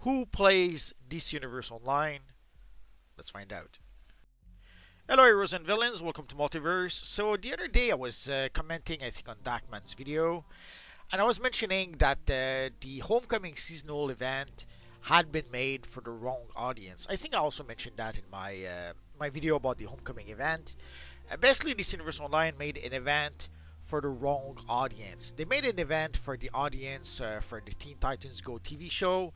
Who plays DC Universe Online? Let's find out. Hello heroes and villains, welcome to Multiverse. So the other day I was commenting I think on Dack Man's video, and I was mentioning that the Homecoming seasonal event had been made for the wrong audience. I think I also mentioned that in my video about the Homecoming event. Basically DC Universe Online made an event for the wrong audience. They made an event for the audience for the Teen Titans Go TV show,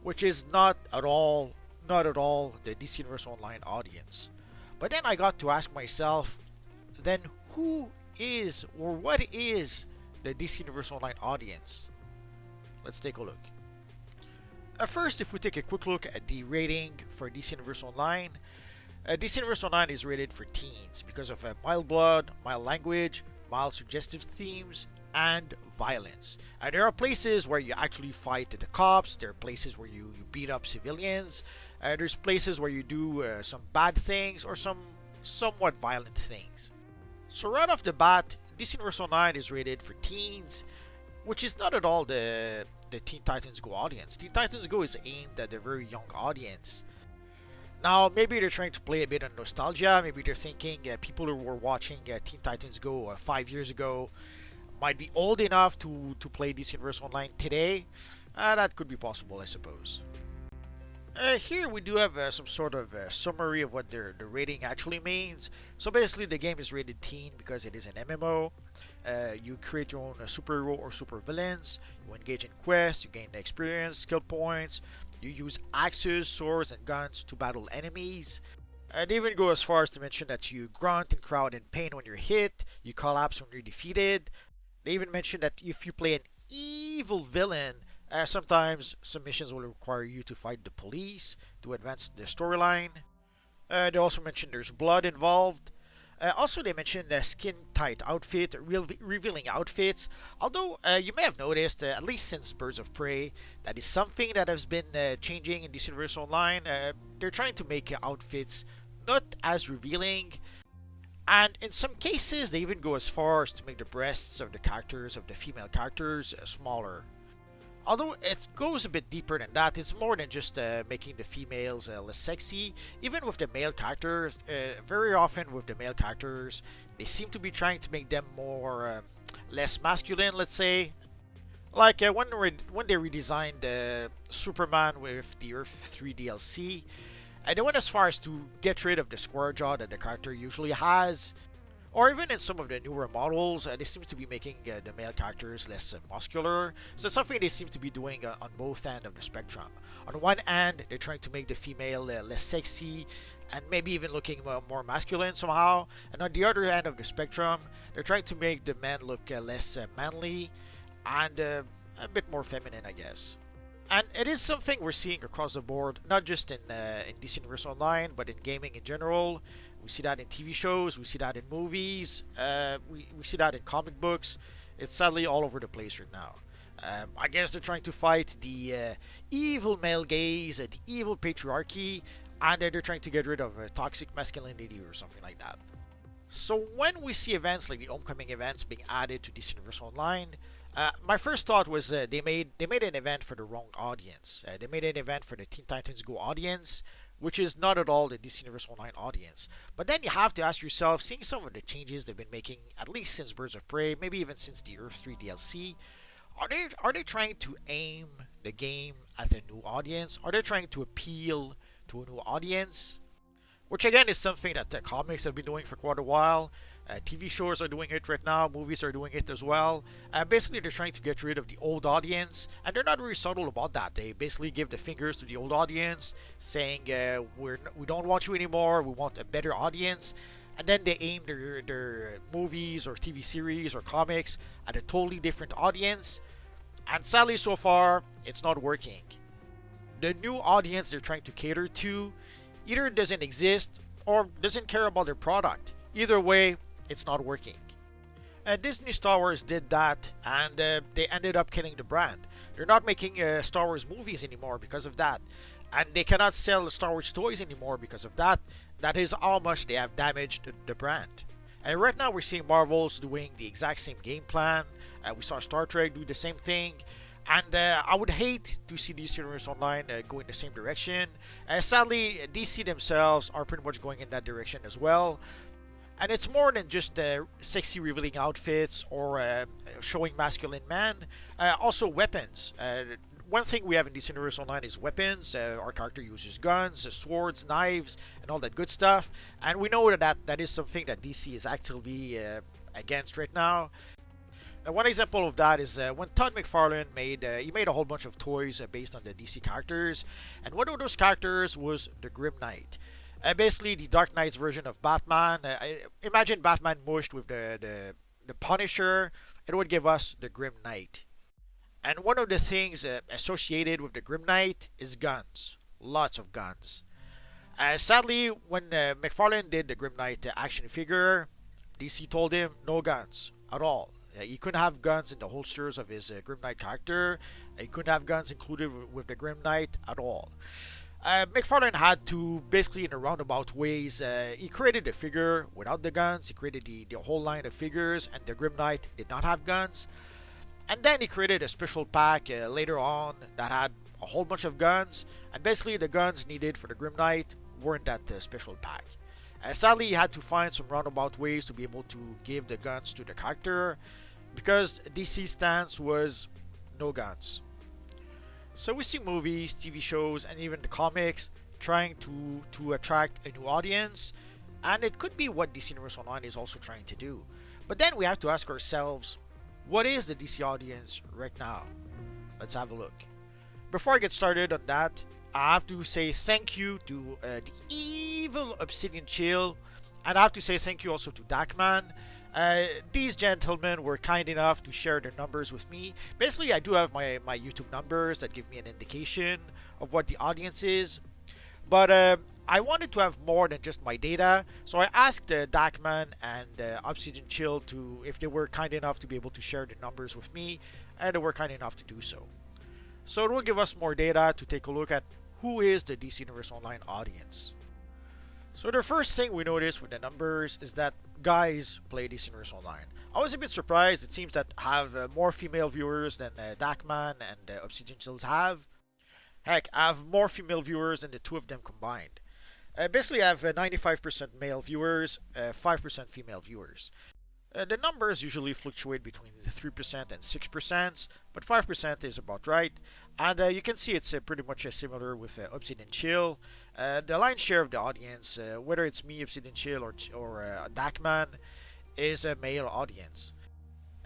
which is not at all the DC Universe Online audience. But then I got to ask myself, then who is or what is the DC Universe Online audience? Let's take a look. At first, if we take a quick look at the rating for DC Universe Online, DC Universe Online is rated for teens because of mild blood, mild language, mild suggestive themes, and violence. There are places where you actually fight the cops, there are places where you beat up civilians, there's places where you do some bad things or some somewhat violent things. So right off the bat, DC Universe Online is rated for teens, which is not at all the Teen Titans Go audience. Teen Titans Go is aimed at a very young audience. Now, maybe they're trying to play a bit on nostalgia. Maybe they're thinking people who were watching Teen Titans Go 5 years ago might be old enough to play DC Universe Online today. That could be possible, I suppose. Here we do have some sort of summary of what the rating actually means. So basically the game is rated teen because it is an MMO. You create your own superhero or supervillains. You engage in quests, you gain experience, skill points. You use axes, swords, and guns to battle enemies. They even go as far as to mention that you grunt and cry out in pain when you're hit, you collapse when you're defeated. They even mention that if you play an evil villain, sometimes some missions will require you to fight the police to advance the storyline. They also mention there's blood involved. Also, they mention skin tight outfit, revealing outfits. Although you may have noticed, at least since Birds of Prey, that is something that has been changing in this universe online. They're trying to make outfits not as revealing, and in some cases, they even go as far as to make the breasts of the female characters, smaller. Although it goes a bit deeper than that, it's more than just making the females less sexy. Even with the male characters, very often with the male characters, they seem to be trying to make them more less masculine, let's say. Like when they redesigned Superman with the Earth 3 DLC, they went as far as to get rid of the square jaw that the character usually has. Or even in some of the newer models, they seem to be making the male characters less muscular. So it's something they seem to be doing on both ends of the spectrum. On one hand, they're trying to make the female less sexy and maybe even looking more masculine somehow. And on the other end of the spectrum, they're trying to make the men look less manly and a bit more feminine, I guess. And it is something we're seeing across the board, not just in DC Universe Online, but in gaming in general. We see that in TV shows, we see that in movies, we see that in comic books. It's sadly all over the place right now. I guess they're trying to fight the evil male gaze, the evil patriarchy, and they're trying to get rid of toxic masculinity or something like that. So when we see events like the Homecoming events being added to DC Universe Online, my first thought was they made an event for the wrong audience. They made an event for the Teen Titans Go audience, which is not at all the DC Universe Online audience. But then you have to ask yourself, seeing some of the changes they've been making, at least since Birds of Prey, maybe even since the Earth 3 DLC, are they trying to aim the game at a new audience? Are they trying to appeal to a new audience? Which again is something that the comics have been doing for quite a while. TV shows are doing it right now, movies are doing it as well. Basically, they're trying to get rid of the old audience, and they're not really subtle about that. They basically give the fingers to the old audience, saying, we don't want you anymore, we want a better audience. And then they aim their movies or TV series or comics at a totally different audience. And sadly, so far, it's not working. The new audience they're trying to cater to either doesn't exist or doesn't care about their product. Either way, it's not working. Disney Star Wars did that, and they ended up killing the brand. They're not making Star Wars movies anymore because of that, and they cannot sell Star Wars toys anymore because of that. That is how much they have damaged the brand. And right now we're seeing Marvel's doing the exact same game plan. We saw Star Trek do the same thing. And I would hate to see DC Universe Online go in the same direction. Sadly, DC themselves are pretty much going in that direction as well. And it's more than just sexy revealing outfits or showing masculine men. Also weapons. One thing we have in DC Universe Online is weapons. Our character uses guns, swords, knives, and all that good stuff. And we know that is something that DC is actively against right now. One example of that is when Todd McFarlane made a whole bunch of toys based on the DC characters, and one of those characters was the Grim Knight. Basically, the Dark Knight's version of Batman. Imagine Batman mushed with the Punisher. It would give us the Grim Knight. And one of the things associated with the Grim Knight is guns. Lots of guns. Sadly, when McFarlane did the Grim Knight action figure, DC told him no guns at all. He couldn't have guns in the holsters of his Grim Knight character. He couldn't have guns included with the Grim Knight at all. McFarlane had to, basically in a roundabout ways, he created the figure without the guns. He created the whole line of figures, and the Grim Knight did not have guns. And then he created a special pack later on that had a whole bunch of guns, and basically the guns needed for the Grim Knight were in that special pack. Sadly, he had to find some roundabout ways to be able to give the guns to the character, because DC's stance was no guns. So we see movies, TV shows, and even the comics trying to attract a new audience, and it could be what DC Universe Online is also trying to do. But then we have to ask ourselves, what is the DC audience right now? Let's have a look. Before I get started on that, I have to say thank you to the evil ObsidianChillDCUO, and I have to say thank you also to Dack Man. These gentlemen were kind enough to share their numbers with me. Basically, I do have my YouTube numbers that give me an indication of what the audience is, but I wanted to have more than just my data, so I asked Dack Man and ObsidianChillDCUO to if they were kind enough to be able to share the numbers with me, and they were kind enough to do so. So it will give us more data to take a look at who is the DC Universe Online audience. So the first thing we notice with the numbers is that guys play DC Universe Online. I was a bit surprised. It seems that I have more female viewers than Dack Man and ObsidianChillDCUO have. Heck, I have more female viewers than the two of them combined. Basically, I have 95% male viewers, 5% female viewers. The numbers usually fluctuate between 3% and 6%, but 5% is about right. And you can see it's pretty much similar with ObsidianChillDCUO. The lion's share of the audience, whether it's me, ObsidianChillDCUO, or Dack Man, is a male audience.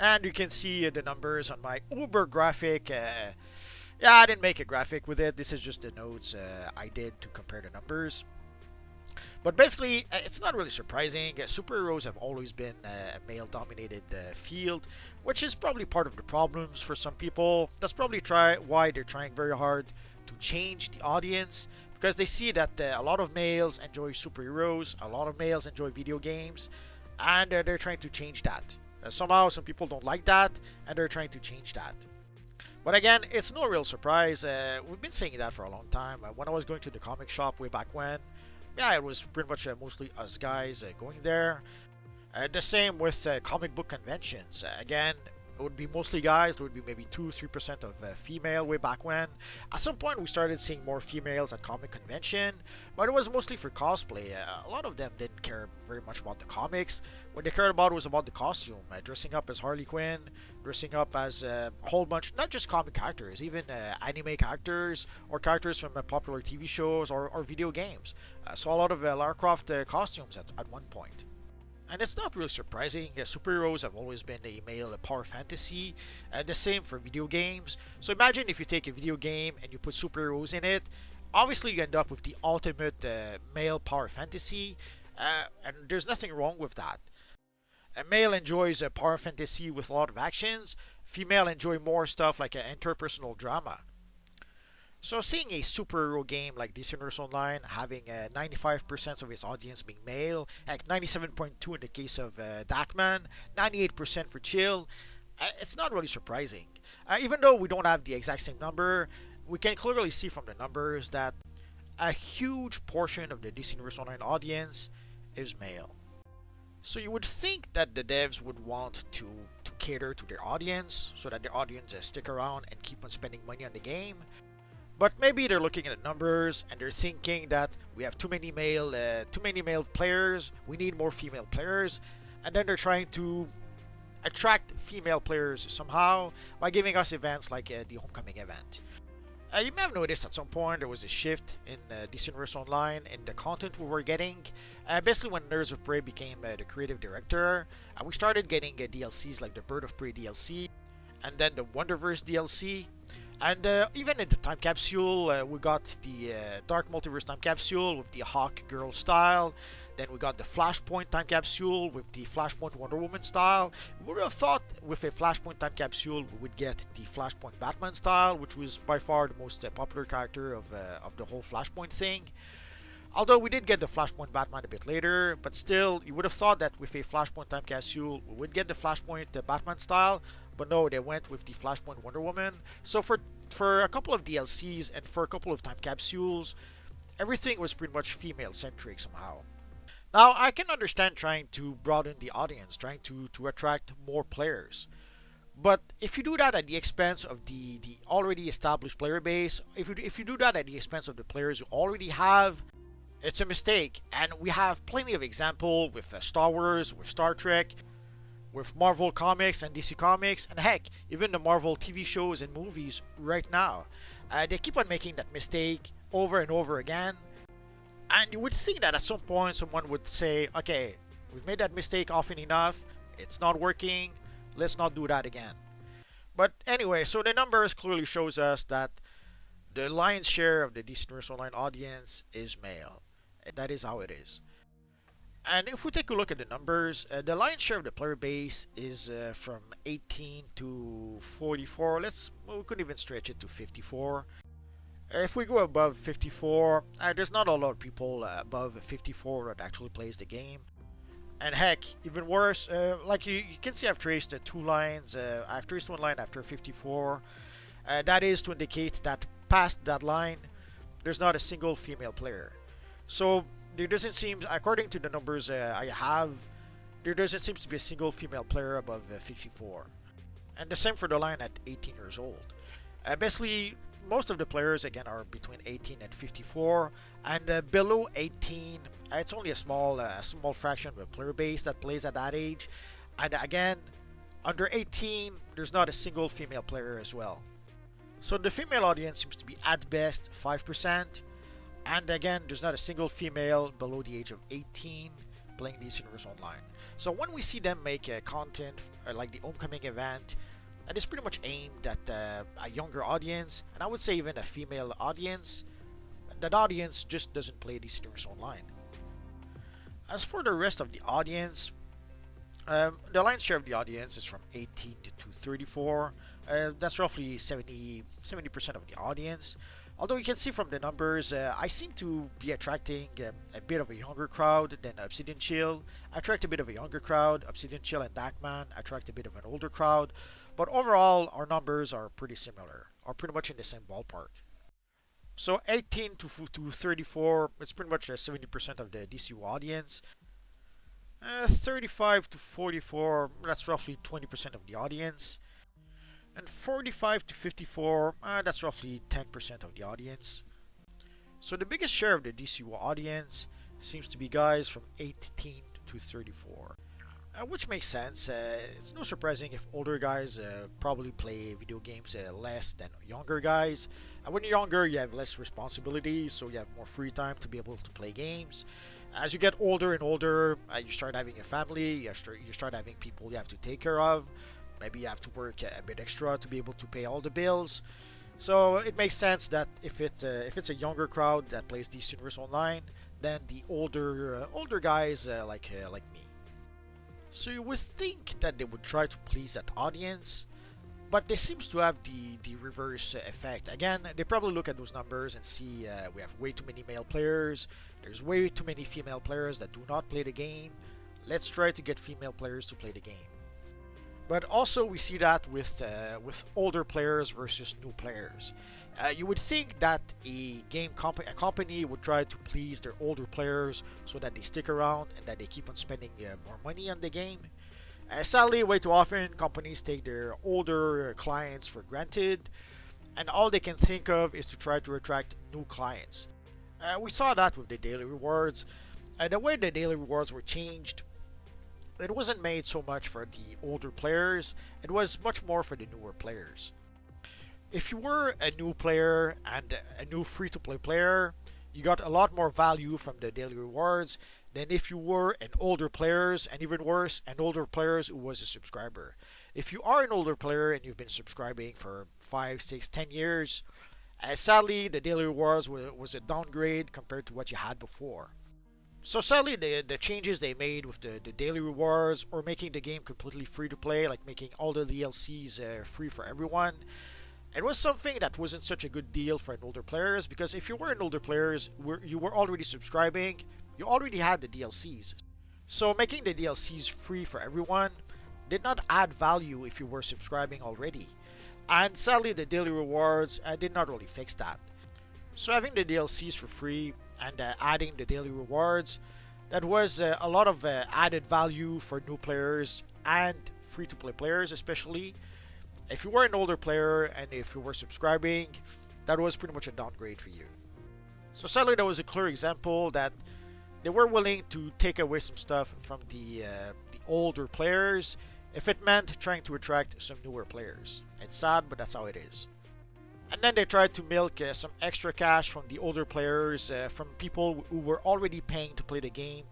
And you can see the numbers on my Uber graphic. Yeah, I didn't make a graphic with it. This is just the notes I did to compare the numbers. But basically, it's not really surprising. Superheroes have always been a male-dominated field, which is probably part of the problems for some people. That's probably why they're trying very hard to change the audience, because they see that a lot of males enjoy superheroes, a lot of males enjoy video games, and they're trying to change that. Somehow, some people don't like that, and they're trying to change that. But again, it's no real surprise. We've been saying that for a long time. When I was going to the comic shop way back when, yeah, it was pretty much mostly us guys going there. The same with comic book conventions. Again, it would be mostly guys. There would be maybe 2-3% of female way back when. At some point, we started seeing more females at comic convention, but it was mostly for cosplay. A lot of them didn't care very much about the comics. What they cared about was about the costume, dressing up as Harley Quinn, dressing up as a whole bunch, not just comic characters, even anime characters or characters from popular TV shows or video games. So a lot of Lara Croft costumes at one point. And it's not really surprising. Superheroes have always been a male power fantasy. The same for video games. So imagine if you take a video game and you put superheroes in it. Obviously, you end up with the ultimate male power fantasy. And there's nothing wrong with that. A male enjoys a power fantasy with a lot of actions. Female enjoy more stuff like interpersonal drama. So seeing a superhero game like DC Universe Online having 95% of its audience being male, like 97.2 in the case of Dack Man, 98% for Chill, it's not really surprising. Even though we don't have the exact same number, we can clearly see from the numbers that a huge portion of the DC Universe Online audience is male. So you would think that the devs would want to cater to their audience so that their audience stick around and keep on spending money on the game. But maybe they're looking at the numbers and they're thinking that we have too many male players. We need more female players, and then they're trying to attract female players somehow by giving us events like the Homecoming event. You may have noticed at some point there was a shift in DC Universe Online in the content we were getting. Basically, when Nerds of Prey became the creative director, we started getting DLCs like the Bird of Prey DLC and then the Wonderverse DLC. And even in the time capsule, we got the Dark Multiverse time capsule with the Hawk Girl style. Then we got the Flashpoint time capsule with the Flashpoint Wonder Woman style. We would have thought with a Flashpoint time capsule we would get the Flashpoint Batman style, which was by far the most popular character of the whole Flashpoint thing. Although we did get the Flashpoint Batman a bit later, but still, you would have thought that with a Flashpoint time capsule we would get the Flashpoint Batman style. But no, they went with the Flashpoint Wonder Woman. So for a couple of DLCs and for a couple of time capsules, everything was pretty much female centric somehow. Now, I can understand trying to broaden the audience, trying to attract more players. But if you do that at the expense of the already established player base, if you do that at the expense of the players you already have, it's a mistake. And we have plenty of examples with Star Wars, with Star Trek, with Marvel Comics and DC Comics, and heck, even the Marvel TV shows and movies right now. They keep on making that mistake over and over again. And you would think that at some point someone would say, okay, we've made that mistake often enough, it's not working, let's not do that again. But anyway, so the numbers clearly shows us that the lion's share of the DC Universe Online audience is male. That is how it is. And if we take a look at the numbers, the lion's share of the player base is from 18 to 44. We could even stretch it to 54. If we go above 54, there's not a lot of people above 54 that actually plays the game. And heck, even worse, like you can see I've traced two lines. I've traced one line after 54. That is to indicate that past that line, there's not a single female player. So there doesn't seem, according to the numbers I have, there doesn't seem to be a single female player above 54. And the same for the line at 18 years old. Basically, most of the players again are between 18 and 54, and below 18, it's only a small fraction of the player base that plays at that age. And again, under 18, there's not a single female player as well. So the female audience seems to be at best 5%. And again, there's not a single female below the age of 18 playing DC Universe Online. So when we see them make content like the Homecoming event, that is pretty much aimed at a younger audience, and I would say even a female audience, that audience just doesn't play DC Universe Online. As for the rest of the audience, the lion's share of the audience is from 18 to 34. That's roughly 70% of the audience. Although you can see from the numbers, I seem to be attracting a bit of a younger crowd than Obsidian Chill. I attract a bit of a younger crowd. Obsidian Chill and Dack Man attract a bit of an older crowd. But overall, our numbers are pretty similar, are pretty much in the same ballpark. So 18 to 34, it's pretty much 70% of the DCU audience. 35 to 44, that's roughly 20% of the audience. And 45 to 54, that's roughly 10% of the audience. So the biggest share of the DCU audience seems to be guys from 18 to 34. Which makes sense. It's no surprising if older guys probably play video games less than younger guys. When you're younger, you have less responsibilities, so you have more free time to be able to play games. As you get older and older, you start having a family, you start having people you have to take care of. Maybe you have to work a bit extra to be able to pay all the bills. So it makes sense that if it's a younger crowd that plays DC Universe Online, then the older guys like me. So you would think that they would try to please that audience, but they seems to have the reverse effect. Again, they probably look at those numbers and see we have way too many male players, there's way too many female players that do not play the game. Let's try to get female players to play the game. But also we see that with older players versus new players. You would think that a company would try to please their older players so that they stick around and that they keep on spending more money on the game. Sadly, way too often companies take their older clients for granted, and all they can think of is to try to attract new clients. We saw that with the daily rewards. The way the daily rewards were changed, it wasn't made so much for the older players, it was much more for the newer players. If you were a new player and a new free to play player, you got a lot more value from the daily rewards than if you were an older player, and even worse, an older player who was a subscriber. If you are an older player and you've been subscribing for 5, 6, 10 years, sadly the daily rewards was a downgrade compared to what you had before. So sadly, the changes they made with the daily rewards or making the game completely free to play, like making all the DLCs free for everyone, it was something that wasn't such a good deal for an older players, because if you were an older players, you were already subscribing, you already had the DLCs. So making the DLCs free for everyone did not add value if you were subscribing already. And sadly, the daily rewards did not really fix that. So having the DLCs for free and adding the daily rewards, that was a lot of added value for new players and free to play players, especially. If you were an older player and if you were subscribing, that was pretty much a downgrade for you. So sadly, that was a clear example that they were willing to take away some stuff from the older players if it meant trying to attract some newer players. It's sad, but that's how it is. And then they tried to milk some extra cash from the older players, from people who were already paying to play the game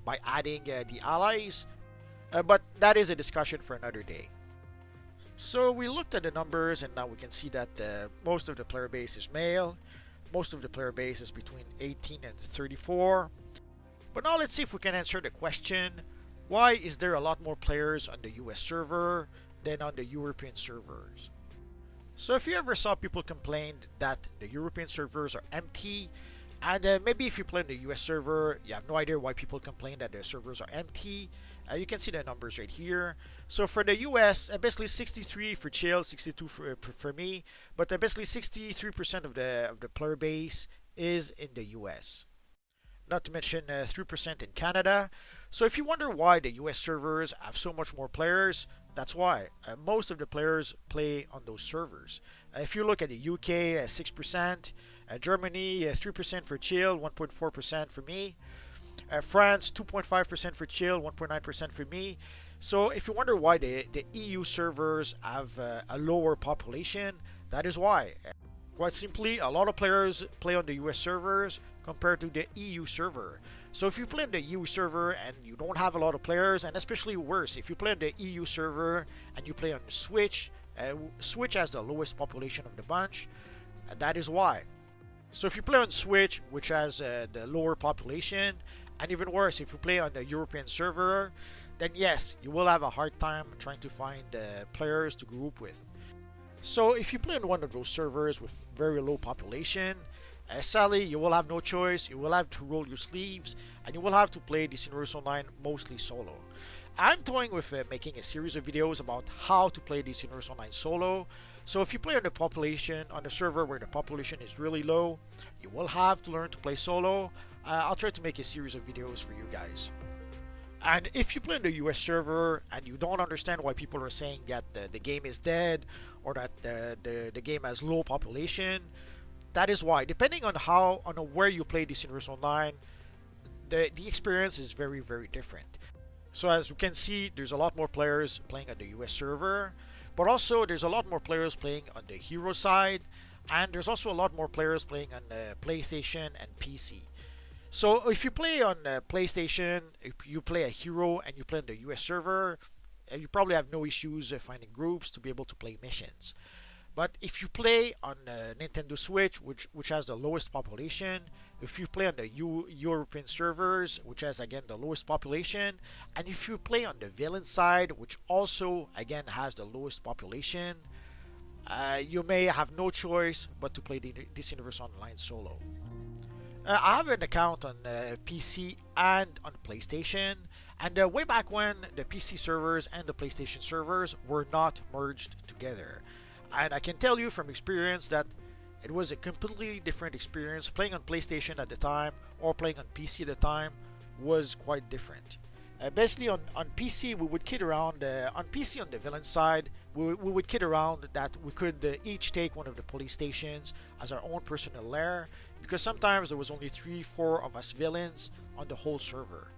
by adding the allies. But that is a discussion for another day. So we looked at the numbers and now we can see that most of the player base is male. Most of the player base is between 18 and 34. But now let's see if we can answer the question, why is there a lot more players on the US server than on the European servers? So if you ever saw people complain that the European servers are empty, and maybe if you play on the US server, you have no idea why people complain that the servers are empty, you can see the numbers right here. So for the US, basically 63 for chill, 62 for me, but basically 63% of the player base is in the US. Not to mention 3% in Canada. So if you wonder why the US servers have so much more players, that's why. Most of the players play on those servers. If you look at the UK, 6%, Germany, 3% for chill, 1.4% for me. France, 2.5% for chill, 1.9% for me. So if you wonder why the EU servers have a lower population, that is why. Quite simply, a lot of players play on the US servers compared to the EU server. So if you play on the EU server and you don't have a lot of players, and especially worse, if you play on the EU server and you play on Switch, Switch has the lowest population of the bunch, that is why. So if you play on Switch, which has the lower population, and even worse, if you play on the European server, then yes, you will have a hard time trying to find players to group with. So if you play on one of those servers with very low population, sadly, you will have no choice, you will have to roll your sleeves, and you will have to play DC Universe Online mostly solo. I'm toying with making a series of videos about how to play DC Universe Online solo. So if you play on the server where the population is really low, you will have to learn to play solo. I'll try to make a series of videos for you guys. And if you play on the US server and you don't understand why people are saying that the game is dead or that the game has low population, that is why. Depending on where you play DC Universe Online, the experience is very, very different. So as you can see, there's a lot more players playing on the US server, but also there's a lot more players playing on the hero side, and there's also a lot more players playing on PlayStation and PC. So if you play on PlayStation, if you play a hero and you play on the US server, you probably have no issues finding groups to be able to play missions. But if you play on Nintendo Switch, which has the lowest population, if you play on the European servers, which has again the lowest population, and if you play on the villain side, which also again has the lowest population, you may have no choice but to play this Universe Online solo. I have an account on PC and on PlayStation, And way back when, the PC servers and the PlayStation servers were not merged together. And I can tell you from experience that it was a completely different experience. Playing on PlayStation at the time or playing on PC at the time was quite different. Basically, on PC, we would kid around. On PC, on the villain side, we would kid around that we could each take one of the police stations as our own personal lair, because sometimes there was only 3-4 of us villains on the whole server.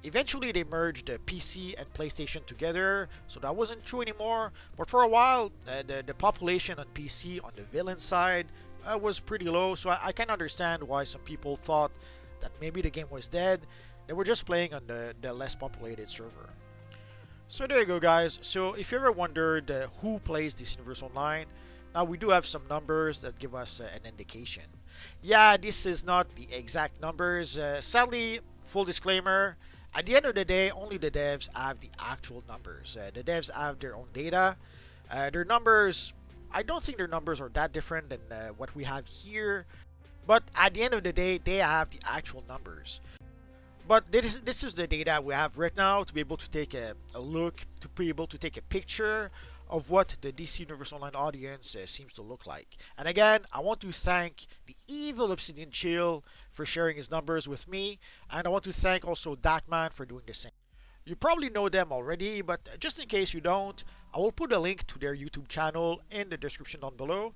Eventually, they merged PC and PlayStation together, so that wasn't true anymore. But for a while, the population on PC on the villain side was pretty low, so I can understand why some people thought that maybe the game was dead. They were just playing on the less populated server. So there you go, guys. So if you ever wondered who plays this Universe Online, now we do have some numbers that give us an indication. Yeah, this is not the exact numbers. Sadly, full disclaimer, at the end of the day, only the devs have the actual numbers. The devs have their own data. Their numbers, I don't think their numbers are that different than what we have here. But at the end of the day, they have the actual numbers. But this is the data we have right now to be able to take a look, to be able to take a picture of what the DC Universe Online audience seems to look like. And again, I want to thank the evil Obsidian Chill for sharing his numbers with me, and I want to thank also Dack Man for doing the same. You probably know them already, but just in case you don't, I will put a link to their YouTube channel in the description down below,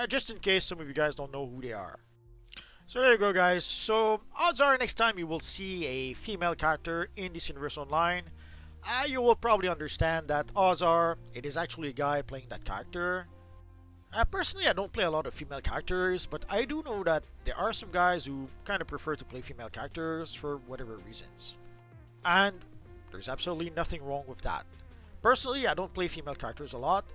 just in case some of you guys don't know who they are. So there you go, guys. So odds are next time you will see a female character in this Universe Online, you will probably understand that odds are it is actually a guy playing that character. Personally, I don't play a lot of female characters, but I do know that there are some guys who kind of prefer to play female characters for whatever reasons. And there's absolutely nothing wrong with that. Personally, I don't play female characters a lot,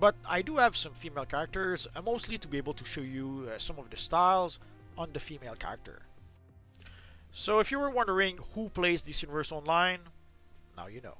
but I do have some female characters, mostly to be able to show you some of the styles on the female character. So if you were wondering who plays this Universe Online, now you know.